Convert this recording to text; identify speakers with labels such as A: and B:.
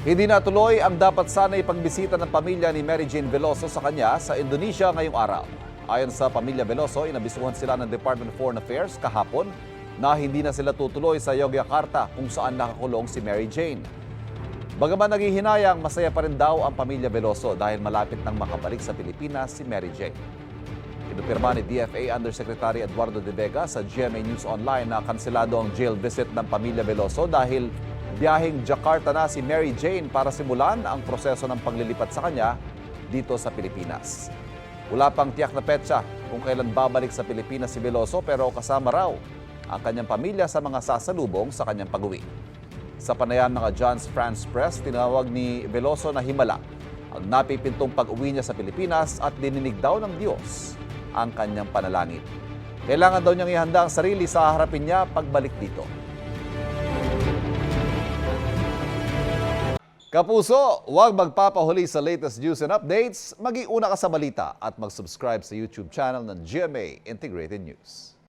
A: Hindi natuloy ang dapat sana'y pagbisita ng pamilya ni Mary Jane Veloso sa kanya sa Indonesia ngayong araw. Ayon sa pamilya Veloso, inabisuhan sila ng Department of Foreign Affairs kahapon na hindi na sila tutuloy sa Yogyakarta kung saan nakakulong si Mary Jane. Bagaman naghihinayang, masaya pa rin daw ang pamilya Veloso dahil malapit nang makabalik sa Pilipinas si Mary Jane. Pinupirma ni DFA Undersecretary Eduardo De Vega sa GMA News Online na kanselado ang jail visit ng pamilya Veloso dahil biyaheng Jakarta na si Mary Jane para simulan ang proseso ng paglilipat sa kanya dito sa Pilipinas. Wala pang tiyak na petsa kung kailan babalik sa Pilipinas si Veloso pero kasama raw ang kanyang pamilya sa mga sasalubong sa kanyang pag-uwi. Sa panayam ng Agence France Press, tinawag ni Veloso na himala ang napipintong pag-uwi niya sa Pilipinas at dininig daw ng Diyos ang kanyang panalangin. Kailangan daw niyang ihanda ang sarili sa harapin niya pagbalik dito. Kapuso, huwag magpapahuli sa latest news and updates. Mag-iuna ka sa balita at mag-subscribe sa YouTube channel ng GMA Integrated News.